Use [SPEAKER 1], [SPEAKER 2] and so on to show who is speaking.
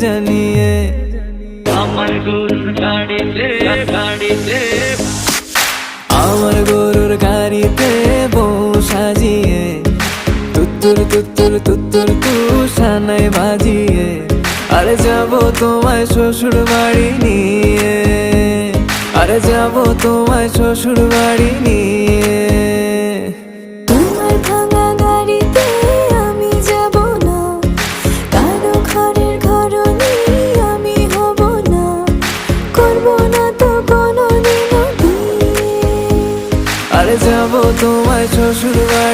[SPEAKER 1] জানিয়ে।
[SPEAKER 2] আমার গরুর গাড়িতে গাড়িতে
[SPEAKER 1] আমার গরুর গাড়িতে বউ সাজিয়ে, তুত্তুর তুত্তুর তুত্তুর তুষানায় বাজিয়ে, আরে যাবো তোমায় শ্বশুর বাড়ি নিয়ে, আরে যাবো তোমায় শ্বশুর বাড়ি নিয়ে।
[SPEAKER 3] তোমার ভাঙা গাড়িতে আমি যাব না, কারো ঘরের ঘরনি আমি হব না, করব না তো কোনোদিনও বিয়ে।
[SPEAKER 1] আরে যাবো তোমায় শ্বশুর বাড়ি